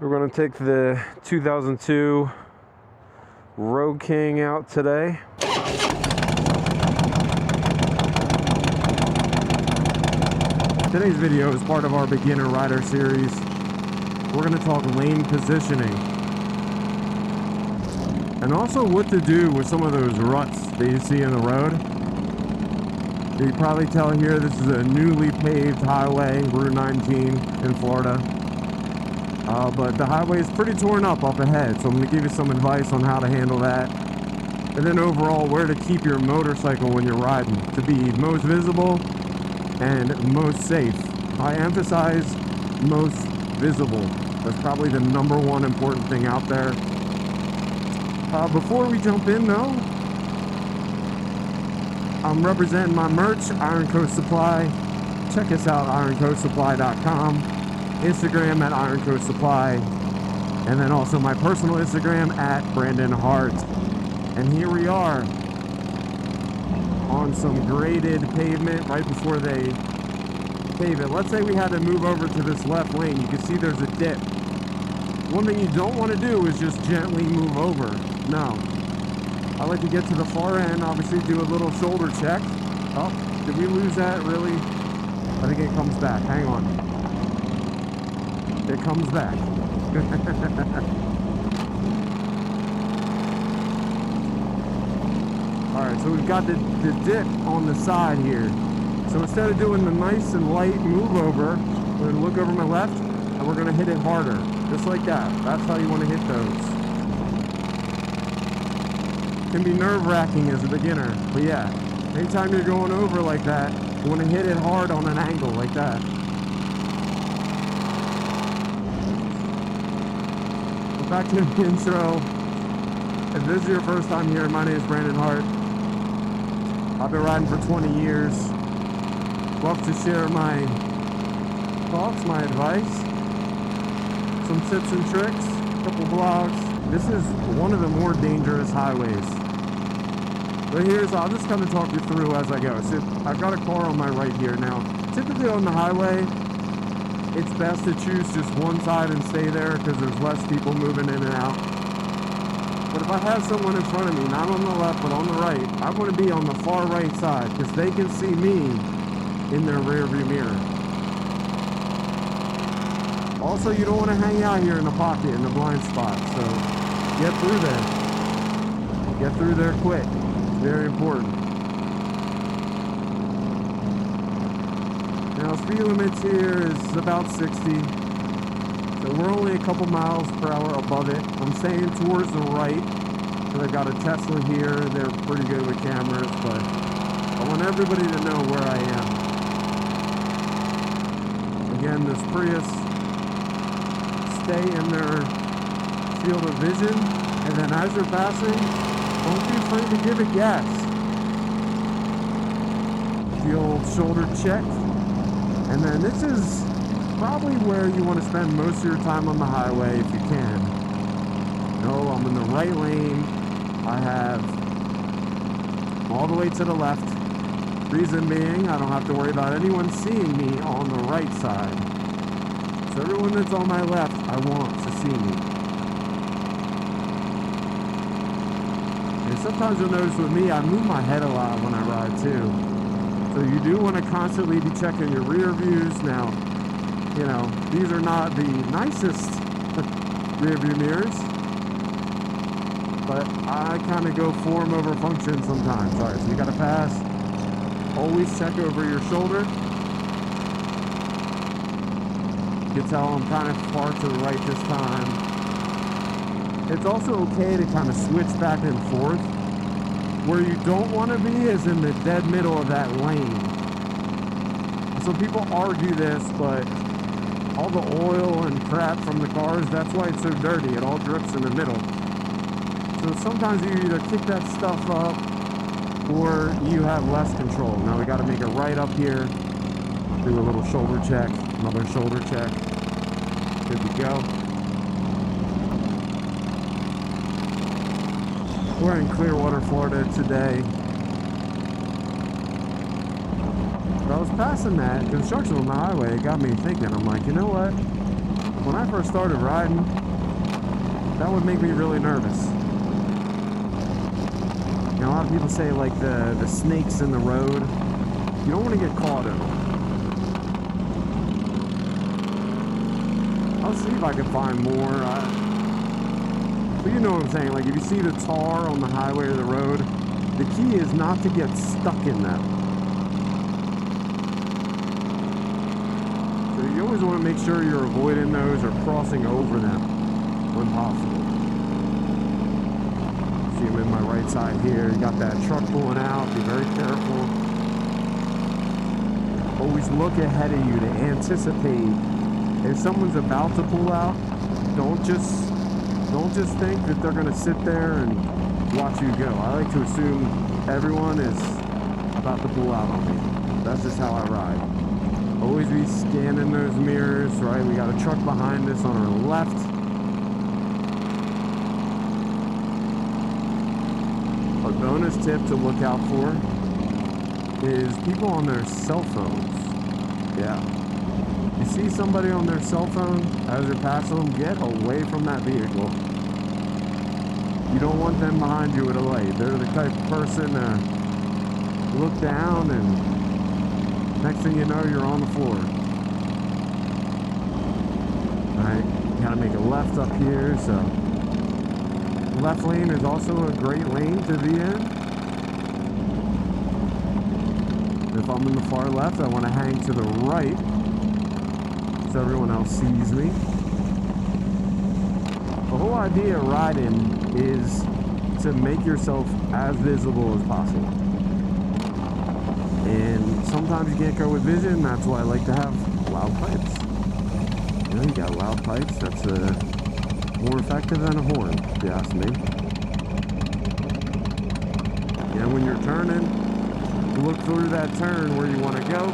We're going to take the 2002 Road King out today. Today's video is part of our beginner rider series. We're going to talk lane positioning and also what to do with some of those ruts that you see in the road. You can probably tell here this is a newly paved highway, Route 19 in Florida. But the highway is pretty torn up ahead, so I'm going to give you some advice on how to handle that. And then overall, where to keep your motorcycle when you're riding to be most visible and most safe. I emphasize most visible. That's probably the #1 important thing out there. Before we jump in though, I'm representing my merch, Iron Coast Supply. Check us out, ironcoastsupply.com. Instagram at Iron Coast Supply, and then also my personal Instagram at Brandon Hart. And here we are on some graded pavement right before they pave it. Let's say we had to move over to this left lane. You can see there's a dip. One thing you don't want to do is just gently move over. No. I like to get to the far end, obviously do a little shoulder check. Oh, did we lose that? Really? I think it comes back. Hang on. It comes back. Alright, so we've got the dip on the side here. So instead of doing the nice and light move over, we're going to look over my left and we're going to hit it harder. Just like that. That's how you want to hit those. It can be nerve-wracking as a beginner. But yeah, anytime you're going over like that, you want to hit it hard on an angle like that. Back to the intro. If this is your first time here, my name is Brandon Hart. I've been riding for 20 years. Love to share my thoughts, my advice, some tips and tricks, a couple vlogs. This is one of the more dangerous highways. But I'll just kind of talk you through as I go. So I've got a car on my right here now. Typically on the highway, it's best to choose just one side and stay there because there's less people moving in and out. But if I have someone in front of me, not on the left but on the right, I want to be on the far right side because they can see me in their rear view mirror. Also, you don't want to hang out here in the pocket in the blind spot, so get through there. Get through there quick. It's very important. Now, speed limits here is about 60, so we're only a couple miles per hour above it. I'm staying towards the right, so they've got a Tesla here. They're pretty good with cameras, but I want everybody to know where I am. Again, this Prius, stay in their field of vision, and then as you're passing, don't be afraid to give it gas. The old shoulder check. And then this is probably where you want to spend most of your time on the highway if you can. No, I'm in the right lane. I have all the way to the left. Reason being, I don't have to worry about anyone seeing me on the right side. So everyone that's on my left, I want to see me. And sometimes you'll notice with me, I move my head a lot when I ride too. So you do want to constantly be checking your rear views. Now, you know, these are not the nicest rear view mirrors, but I kind of go form over function sometimes. All right, so you got to pass. Always check over your shoulder. You can tell I'm kind of far to the right this time. It's also okay to kind of switch back and forth. Where you don't want to be is in the dead middle of that lane. Some people argue this, but all the oil and crap from the cars, that's why it's so dirty. It all drips in the middle. So sometimes you either kick that stuff up or you have less control. Now we got to make it right up here. Do a little shoulder check, another shoulder check. Good to go. We're in Clearwater, Florida today. But I was passing that construction on the highway. It got me thinking. I'm like, you know what? when I first started riding, that would make me really nervous. You know, a lot of people say like the snakes in the road, you don't want to get caught in them. I'll see if I can find more. But you know what I'm saying, like if you see the tar on the highway or the road, the key is not to get stuck in that. So you always want to make sure you're avoiding those or crossing over them when possible. See them in my right side here. You got that truck pulling out. Be very careful. Always look ahead of you to anticipate. If someone's about to pull out, don't just think that they're going to sit there and watch you go. I like to assume everyone is about to pull out on me. That's just how I ride. Always be scanning those mirrors, right? We got a truck behind us on our left. A bonus tip to look out for is people on their cell phones. Yeah. You see somebody on their cell phone as you're passing them, get away from that vehicle. You don't want them behind you at a light. They're the type of person to look down and next thing you know, you're on the floor. Alright, you gotta make a left up here, so the left lane is also a great lane to be in. If I'm in the far left, I want to hang to the right so everyone else sees me. The whole idea of riding is to make yourself as visible as possible. And sometimes you can't go with vision. That's why I like to have loud pipes. You know, you got loud pipes. That's more effective than a horn, if you ask me. And when you're turning, look through that turn where you want to go.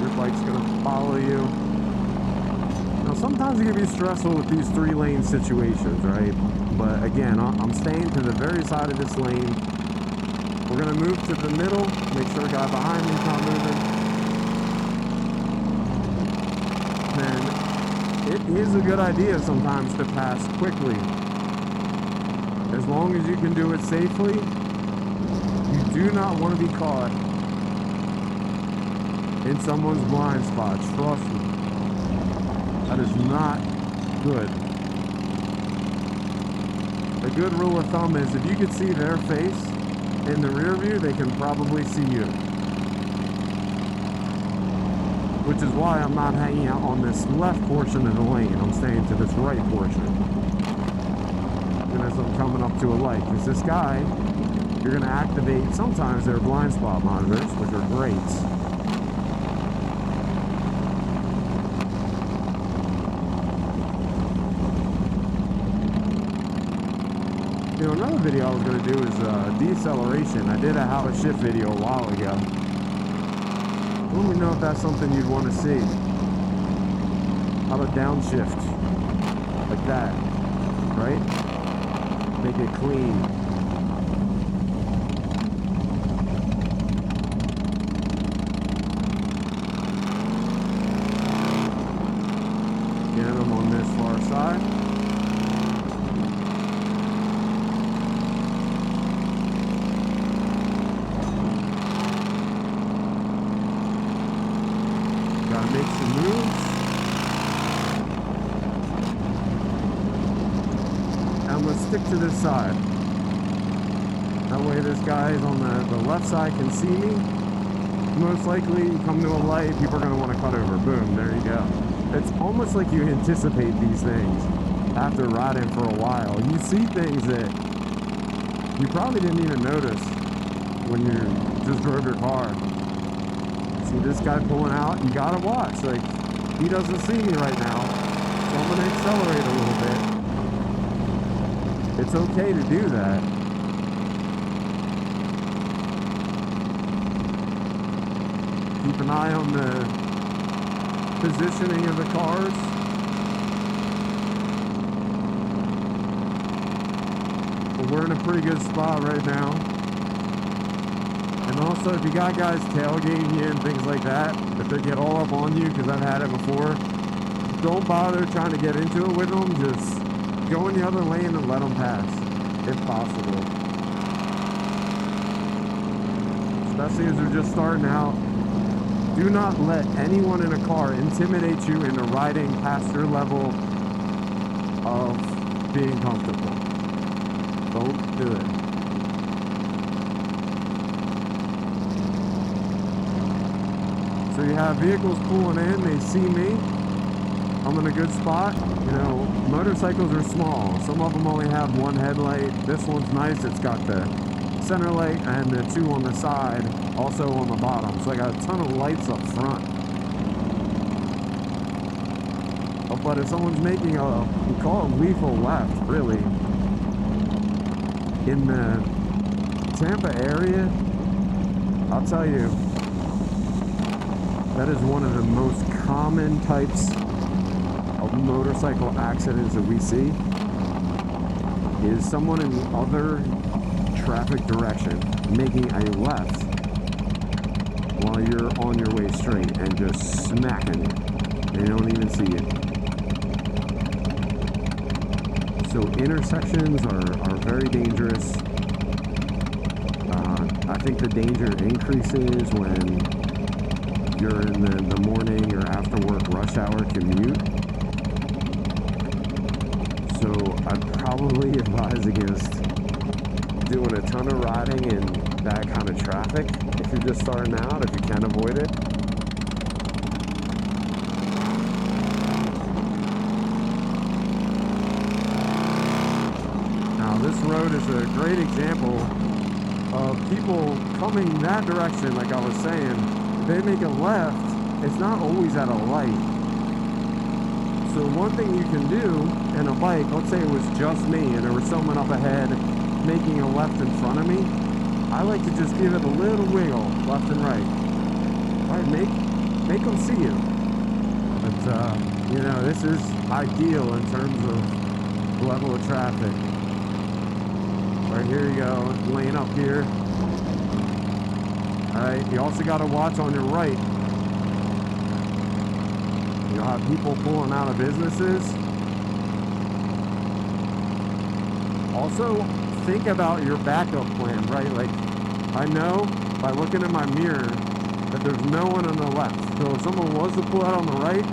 Your bike's going to follow you. Now, sometimes it can be stressful with these 3-lane situations, right? But again, I'm staying to the very side of this lane. We're going to move to the middle, make sure the guy behind me is not moving. And it is a good idea sometimes to pass quickly. As long as you can do it safely, you do not want to be caught in someone's blind spot. Trust me. That is not good. A good rule of thumb is if you can see their face in the rear view, they can probably see you. Which is why I'm not hanging out on this left portion of the lane. I'm staying to this right portion. And as I'm coming up to a light, because this guy, you're going to activate sometimes their blind spot monitors, which are great. You know, another video I was going to do is deceleration. I did a how to shift video a while ago. Let me know if that's something you'd want to see. How to downshift. Like that. Right? Make it clean. Get them on this far side. Make some moves. And let's stick to this side. That way this guy is on the left side can see me. Most likely you come to a light, people are going to want to cut over. Boom, there you go. It's almost like you anticipate these things after riding for a while. You see things that you probably didn't even notice when you just drove your car. See this guy pulling out, you gotta watch. Like, he doesn't see me right now, so I'm gonna accelerate a little bit. It's okay to do that. Keep an eye on the positioning of the cars. But we're in a pretty good spot right now. And also, if you got guys tailgating you and things like that, if they get all up on you, because I've had it before, don't bother trying to get into it with them. Just go in the other lane and let them pass, if possible. Especially as they're just starting out. Do not let anyone in a car intimidate you into riding past your level of being comfortable. Don't do it. So you have vehicles pulling in, they see me, I'm in a good spot. You know, motorcycles are small. Some of them only have one headlight. This one's nice, it's got the center light and the two on the side, also on the bottom. So I got a ton of lights up front. But if someone's making we call it lethal left, really, in the Tampa area, I'll tell you, that is one of the most common types of motorcycle accidents that we see, is someone in the other traffic direction making a left while you're on your way straight and just smacking you. They don't even see you. So intersections are very dangerous. I think the danger increases when you're in the morning or after work rush hour commute. So I'd probably advise against doing a ton of riding in that kind of traffic if you're just starting out, if you can avoid it. Now this road is a great example of people coming that direction. Like I was saying, they make a left, it's not always at a light. So one thing you can do in a bike, let's say it was just me and there was someone up ahead making a left in front of me, I like to just give it a little wiggle left and right. Right, make them see you. But you know, this is ideal in terms of level of traffic. Right, here you go, lane up here. Alright, you also got to watch on your right. You'll have people pulling out of businesses. Also, think about your backup plan, right? Like, I know by looking in my mirror that there's no one on the left. So if someone was to pull out on the right,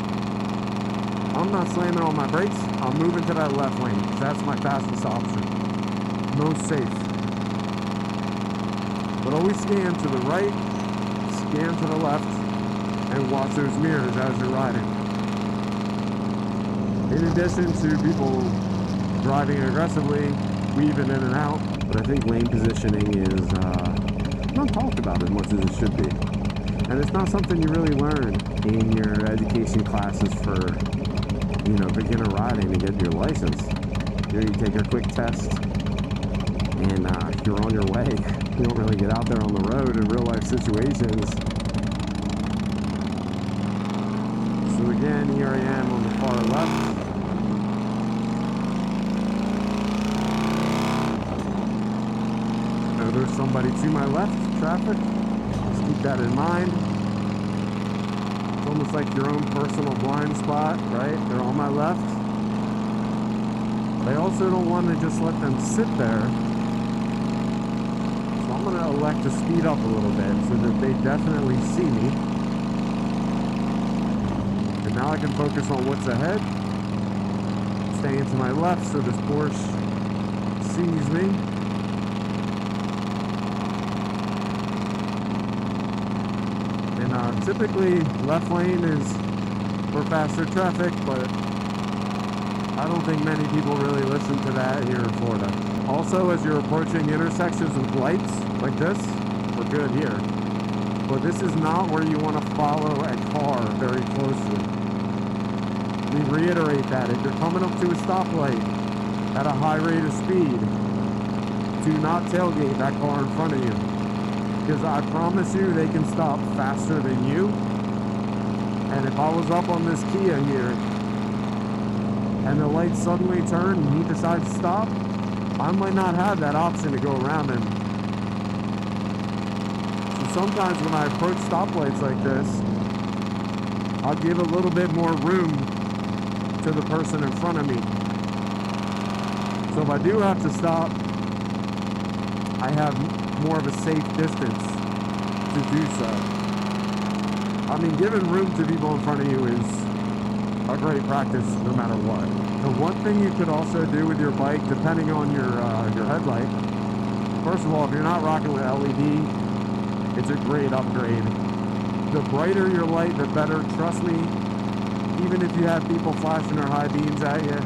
I'm not slamming on my brakes. I'm moving to that left lane because that's my fastest option. Most safe. But always scan to the right, scan to the left, and watch those mirrors as you're riding. In addition to people driving aggressively, weaving in and out, but I think lane positioning is not talked about as much as it should be. And it's not something you really learn in your education classes for, you know, beginner riding to get your license. Here you take a quick test, and you're on your way. You don't really get out there on the road in real life situations. So again, here I am on the far left. So there's somebody to my left, traffic. Just keep that in mind. It's almost like your own personal blind spot, right? They're on my left. But I also don't want to just let them sit there. I'm going to elect to speed up a little bit so that they definitely see me. And now I can focus on what's ahead. Staying to my left so this Porsche sees me. And typically left lane is for faster traffic, but I don't think many people really listen to that here in Florida. Also, as you're approaching intersections with lights like this, we're good here. But this is not where you want to follow a car very closely. We reiterate that if you're coming up to a stoplight at a high rate of speed, do not tailgate that car in front of you. Because I promise you they can stop faster than you. And if I was up on this Kia here, and the lights suddenly turn and he decides to stop, I might not have that option to go around him. So sometimes when I approach stoplights like this, I'll give a little bit more room to the person in front of me. So if I do have to stop, I have more of a safe distance to do so. I mean, giving room to people in front of you is a great practice no matter what. The one thing you could also do with your bike, depending on your headlight, first of all, if you're not rocking with LED, it's a great upgrade. The brighter your light, the better. Trust me, even if you have people flashing their high beams at you,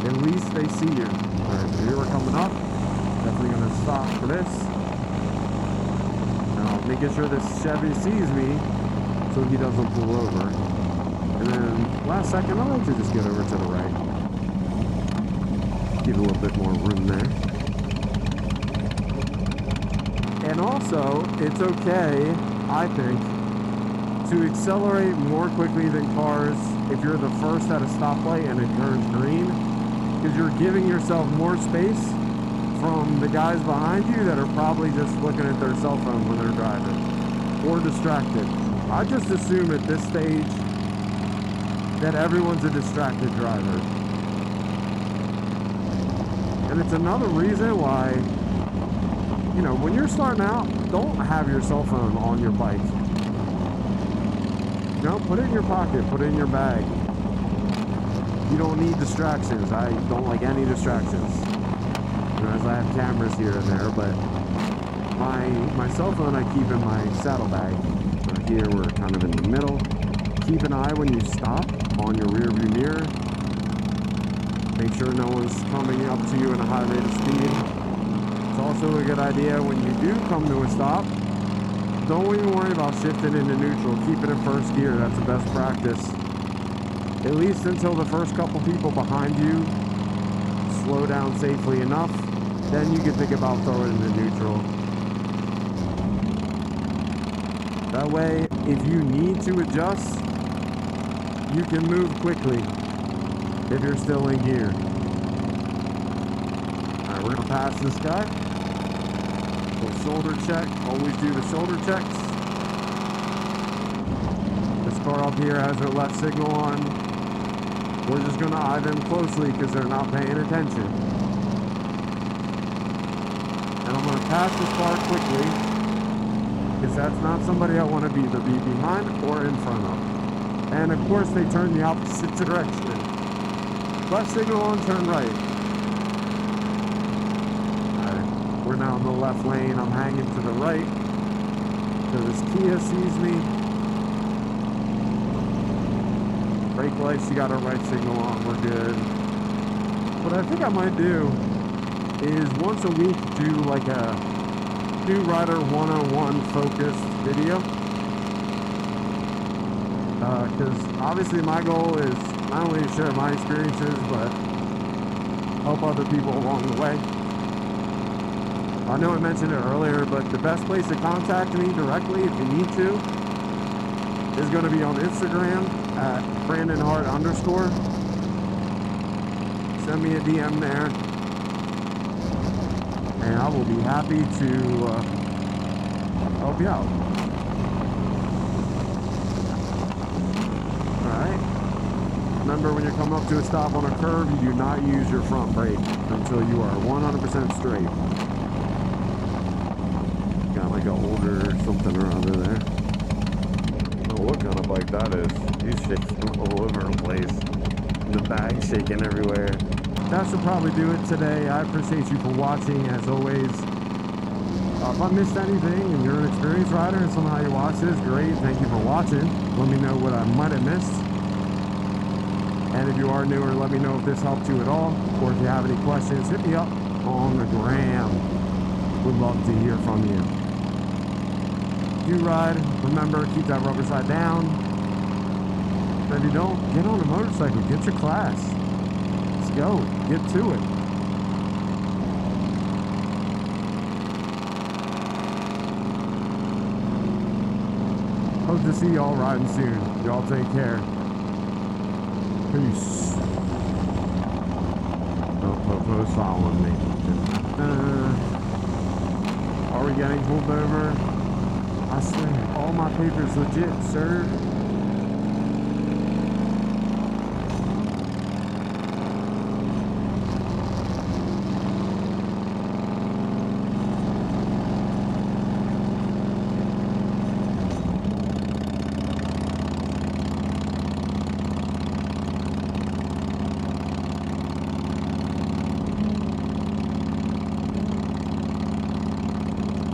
at least they see you. All right, so here we're coming up. Definitely gonna stop for this. Now, making sure this Chevy sees me so he doesn't pull over. And then last second, I like to just get over to the right. Give a little bit more room there. And also, it's okay, I think, to accelerate more quickly than cars if you're the first at a stoplight and it turns green, because you're giving yourself more space from the guys behind you that are probably just looking at their cell phone when they're driving or distracted. I just assume at this stage that everyone's a distracted driver. And it's another reason why, you know, when you're starting out, don't have your cell phone on your bike. You know, put it in your pocket, put it in your bag. You don't need distractions. I don't like any distractions. You know, as I have cameras here and there, but my cell phone I keep in my saddlebag. Here we're kind of in the middle. Keep an eye when you stop on your rear view mirror. Make sure no one's coming up to you in a high rate of speed. It's also a good idea when you do come to a stop, don't even worry about shifting into neutral. Keep it in first gear. That's the best practice. At least until the first couple people behind you slow down safely enough. Then you can think about throwing it into neutral. That way, if you need to adjust, you can move quickly if you're still in gear. Alright, we're going to pass this guy. Shoulder check. Always do the shoulder checks. This car up here has their left signal on. We're just going to eye them closely because they're not paying attention. And I'm going to pass this car quickly because that's not somebody I want to either be behind or in front of. And of course they turn the opposite direction. Left signal on, turn right. We're now in the left lane. I'm hanging to the right. So this Kia sees me. Brake lights, she got her right signal on. We're good. What I think I might do is once a week do like a new rider 101 focused video. Because obviously my goal is not only to share my experiences, but help other people along the way. I know I mentioned it earlier, but the best place to contact me directly if you need to is going to be on Instagram at BrandonHart_. Send me a DM there, and I will be happy to help you out. Alright. Remember, when you come up to a stop on a curve, you do not use your front brake until you are 100% straight. Like an older something or other there. I don't know what kind of bike that is. He's shaking all over the place. The bag shaking everywhere. That should probably do it today. I appreciate you for watching as always. If I missed anything and you're an experienced rider and somehow you watch this, great. Thank you for watching. Let me know what I might have missed. And if you are newer, let me know if this helped you at all. Or if you have any questions, hit me up on the gram. Would love to hear from you. You ride, remember, keep that rubber side down. And if you don't, get on a motorcycle, get your class. Let's go, get to it. Hope to see y'all riding soon. Y'all take care. Peace. Popo's following me. Are we getting pulled over? I swear, all my papers legit, sir.